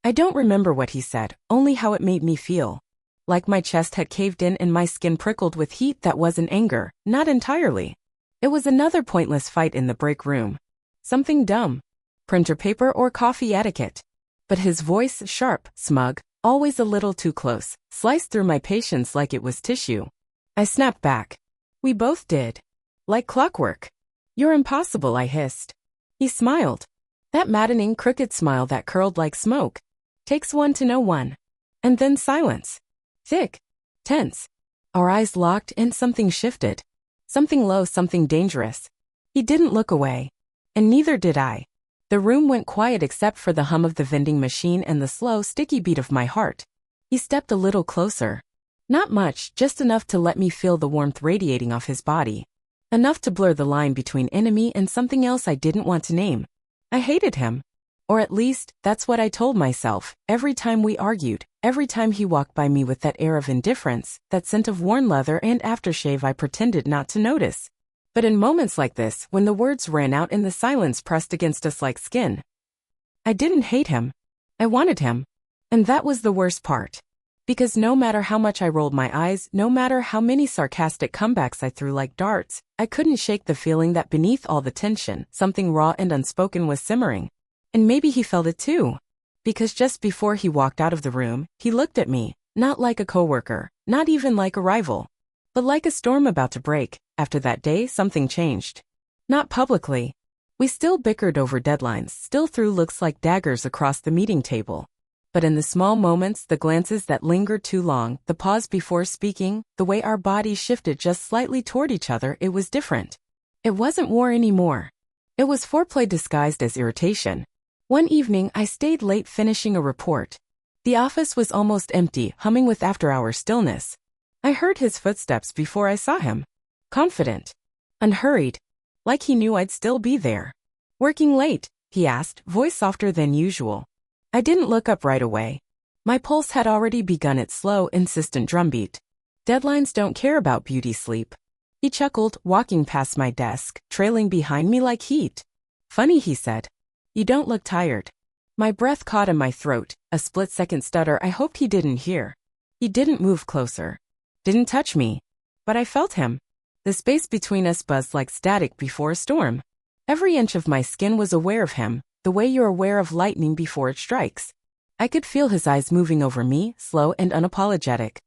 I don't remember what he said, only how it made me feel. Like my chest had caved in and my skin prickled with heat that wasn't anger, not entirely. It was another pointless fight in the break room. Something dumb. Printer paper or coffee etiquette. But his voice, sharp, smug, always a little too close, sliced through my patience like it was tissue. I snapped back. We both did. Like clockwork. You're impossible, I hissed. He smiled. That maddening, crooked smile that curled like smoke. Takes one to know one. And then silence. Thick. Tense. Our eyes locked and something shifted. Something low, something dangerous. He didn't look away. And neither did I. The room went quiet except for the hum of the vending machine and the slow, sticky beat of my heart. He stepped a little closer. Not much, just enough to let me feel the warmth radiating off his body. Enough to blur the line between enemy and something else I didn't want to name. I hated him. Or at least, that's what I told myself, every time we argued, every time he walked by me with that air of indifference, that scent of worn leather and aftershave I pretended not to notice. But in moments like this, when the words ran out and the silence pressed against us like skin, I didn't hate him. I wanted him. And that was the worst part. Because no matter how much I rolled my eyes, no matter how many sarcastic comebacks I threw like darts, I couldn't shake the feeling that beneath all the tension, something raw and unspoken was simmering. And maybe he felt it too. Because just before he walked out of the room, he looked at me, not like a coworker, not even like a rival, but like a storm about to break. After that day, something changed. Not publicly. We still bickered over deadlines, still threw looks like daggers across the meeting table. But in the small moments, the glances that lingered too long, the pause before speaking, the way our bodies shifted just slightly toward each other, it was different. It wasn't war anymore. It was foreplay disguised as irritation. One evening, I stayed late finishing a report. The office was almost empty, humming with after-hour stillness. I heard his footsteps before I saw him. Confident. Unhurried. Like he knew I'd still be there. Working late? He asked, voice softer than usual. I didn't look up right away. My pulse had already begun its slow, insistent drumbeat. Deadlines don't care about beauty sleep. He chuckled, walking past my desk, trailing behind me like heat. Funny, he said. You don't look tired. My breath caught in my throat, a split-second stutter I hoped he didn't hear. He didn't move closer. Didn't touch me. But I felt him. The space between us buzzed like static before a storm. Every inch of my skin was aware of him, the way you're aware of lightning before it strikes. I could feel his eyes moving over me, slow and unapologetic.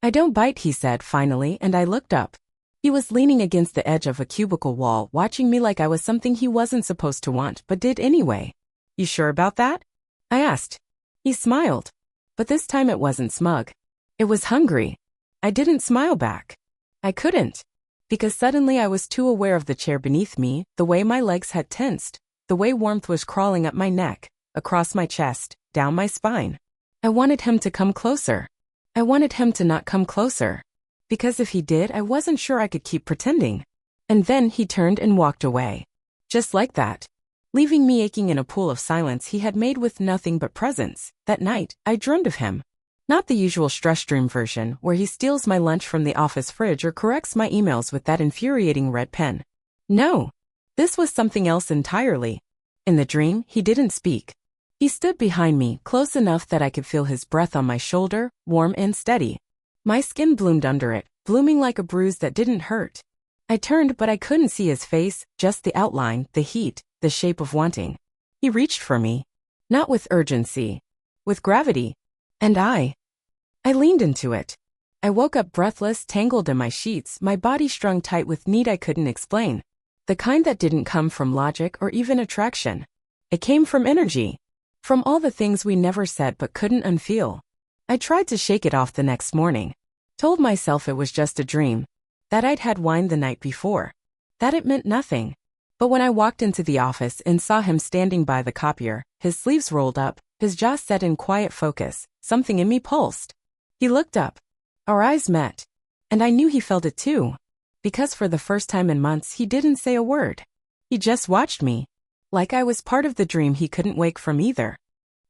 I don't bite, he said finally, and I looked up. He was leaning against the edge of a cubicle wall, watching me like I was something he wasn't supposed to want, but did anyway. You sure about that? I asked. He smiled. But this time it wasn't smug. It was hungry. I didn't smile back. I couldn't. Because suddenly I was too aware of the chair beneath me, the way my legs had tensed, the way warmth was crawling up my neck, across my chest, down my spine. I wanted him to come closer. I wanted him to not come closer. Because if he did, I wasn't sure I could keep pretending. And then he turned and walked away. Just like that. Leaving me aching in a pool of silence he had made with nothing but presence. That night, I dreamed of him. Not the usual stress dream version, where he steals my lunch from the office fridge or corrects my emails with that infuriating red pen. No. This was something else entirely. In the dream, he didn't speak. He stood behind me, close enough that I could feel his breath on my shoulder, warm and steady. My skin bloomed under it, blooming like a bruise that didn't hurt. I turned, but I couldn't see his face, just the outline, the heat, the shape of wanting. He reached for me. Not with urgency. With gravity. And I leaned into it. I woke up breathless, tangled in my sheets, my body strung tight with need I couldn't explain. The kind that didn't come from logic or even attraction. It came from energy. From all the things we never said but couldn't unfeel. I tried to shake it off the next morning. Told myself it was just a dream. That I'd had wine the night before. That it meant nothing. But when I walked into the office and saw him standing by the copier, his sleeves rolled up, his jaw set in quiet focus, something in me pulsed. He looked up. Our eyes met. And I knew he felt it too. Because for the first time in months he didn't say a word. He just watched me. Like I was part of the dream he couldn't wake from either.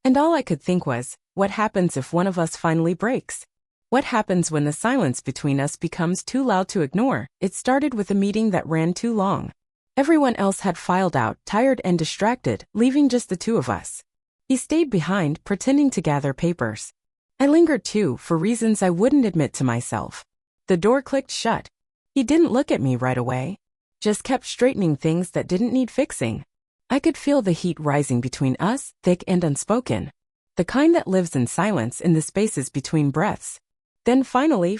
And all I could think was, what happens if one of us finally breaks? What happens when the silence between us becomes too loud to ignore? It started with a meeting that ran too long. Everyone else had filed out, tired and distracted, leaving just the two of us. He stayed behind, pretending to gather papers. I lingered too, for reasons I wouldn't admit to myself. The door clicked shut. He didn't look at me right away. Just kept straightening things that didn't need fixing. I could feel the heat rising between us, thick and unspoken. The kind that lives in silence in the spaces between breaths. Then finally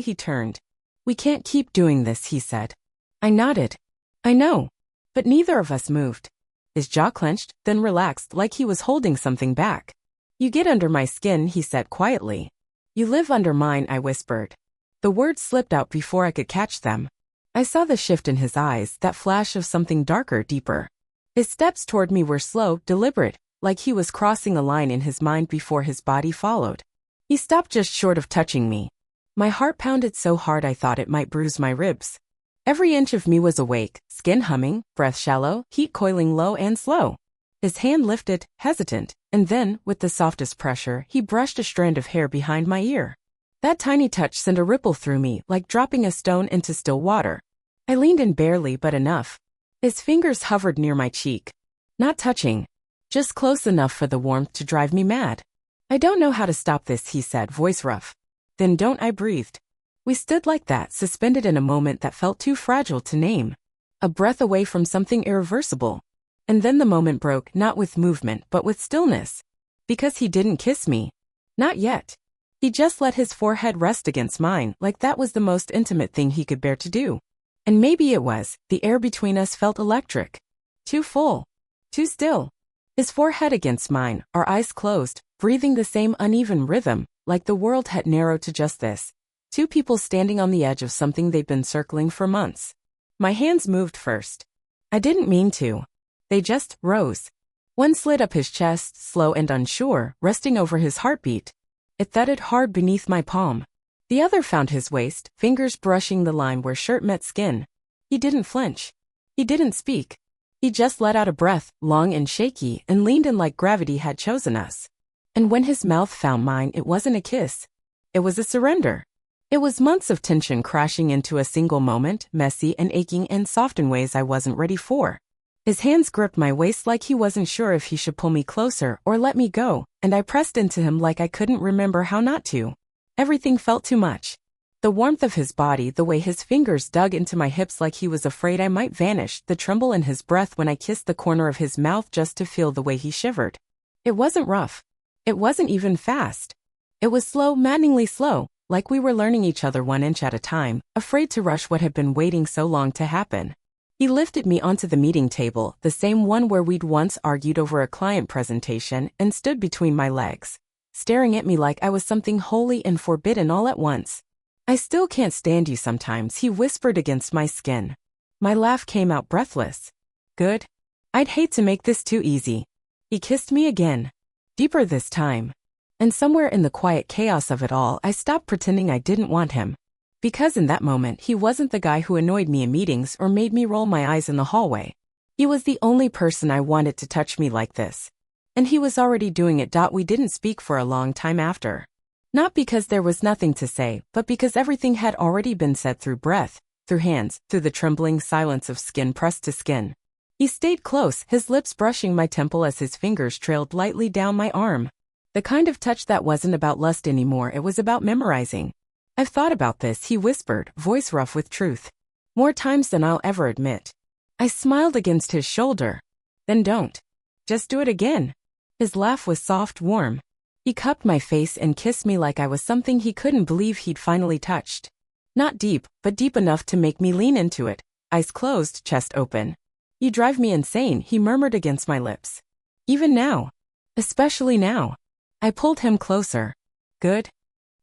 he turned. "We can't keep doing this," he said. I nodded. "I know." But neither of us moved. His jaw clenched, then relaxed like he was holding something back. "You get under my skin," he said quietly. "You live under mine," I whispered. The words slipped out before I could catch them. I saw the shift in his eyes, that flash of something darker, deeper. His steps toward me were slow, deliberate, like he was crossing a line in his mind before his body followed. He stopped just short of touching me. My heart pounded so hard I thought it might bruise my ribs. Every inch of me was awake, skin humming, breath shallow, heat coiling low and slow. His hand lifted, hesitant, and then, with the softest pressure, he brushed a strand of hair behind my ear. That tiny touch sent a ripple through me, like dropping a stone into still water. I leaned in barely, but enough. His fingers hovered near my cheek. Not touching. Just close enough for the warmth to drive me mad. "I don't know how to stop this," he said, voice rough. "Then don't," I breathed. We stood like that, suspended in a moment that felt too fragile to name. A breath away from something irreversible. And then the moment broke, not with movement, but with stillness. Because he didn't kiss me. Not yet. He just let his forehead rest against mine, like that was the most intimate thing he could bear to do. And maybe it was. The air between us felt electric. Too full. Too still. His forehead against mine, our eyes closed, breathing the same uneven rhythm, like the world had narrowed to just this. Two people standing on the edge of something they'd been circling for months. My hands moved first. I didn't mean to. They just rose. One slid up his chest, slow and unsure, resting over his heartbeat. It thudded hard beneath my palm. The other found his waist, fingers brushing the line where shirt met skin. He didn't flinch. He didn't speak. He just let out a breath, long and shaky, and leaned in like gravity had chosen us. And when his mouth found mine, it wasn't a kiss. It was a surrender. It was months of tension crashing into a single moment, messy and aching and soft in ways I wasn't ready for. His hands gripped my waist like he wasn't sure if he should pull me closer or let me go, and I pressed into him like I couldn't remember how not to. Everything felt too much. The warmth of his body, the way his fingers dug into my hips like he was afraid I might vanish, the tremble in his breath when I kissed the corner of his mouth just to feel the way he shivered. It wasn't rough. It wasn't even fast. It was slow, maddeningly slow, like we were learning each other 1 inch at a time, afraid to rush what had been waiting so long to happen. He lifted me onto the meeting table, the same one where we'd once argued over a client presentation, and stood between my legs, staring at me like I was something holy and forbidden all at once. "I still can't stand you sometimes," he whispered against my skin. My laugh came out breathless. "Good. I'd hate to make this too easy." He kissed me again. Deeper this time. And somewhere in the quiet chaos of it all, I stopped pretending I didn't want him. Because in that moment, he wasn't the guy who annoyed me in meetings or made me roll my eyes in the hallway. He was the only person I wanted to touch me like this. And he was already doing it. We didn't speak for a long time after. Not because there was nothing to say, but because everything had already been said through breath, through hands, through the trembling silence of skin pressed to skin. He stayed close, his lips brushing my temple as his fingers trailed lightly down my arm. The kind of touch that wasn't about lust anymore, it was about memorizing. "I've thought about this," he whispered, voice rough with truth. "More times than I'll ever admit." I smiled against his shoulder. "Then don't. Just do it again." His laugh was soft, warm. He cupped my face and kissed me like I was something he couldn't believe he'd finally touched. Not deep, but deep enough to make me lean into it, eyes closed, chest open. "You drive me insane," he murmured against my lips. "Even now. Especially now." I pulled him closer. "Good."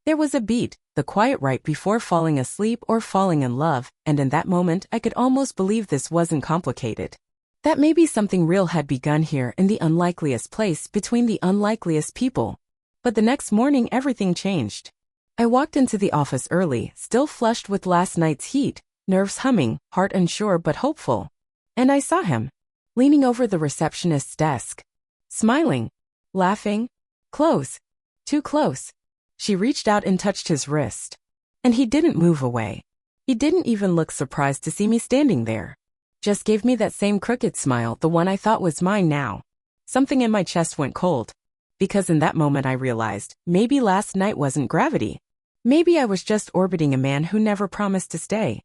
There was a beat, the quiet right before falling asleep or falling in love, and in that moment I could almost believe this wasn't complicated. That maybe something real had begun here in the unlikeliest place between the unlikeliest people. But the next morning everything changed. I walked into the office early, still flushed with last night's heat, nerves humming, heart unsure but hopeful. And I saw him, leaning over the receptionist's desk. Smiling. Laughing. Close. Too close. She reached out and touched his wrist. And he didn't move away. He didn't even look surprised to see me standing there. Just gave me that same crooked smile, the one I thought was mine now. Something in my chest went cold. Because in that moment I realized, maybe last night wasn't gravity. Maybe I was just orbiting a man who never promised to stay.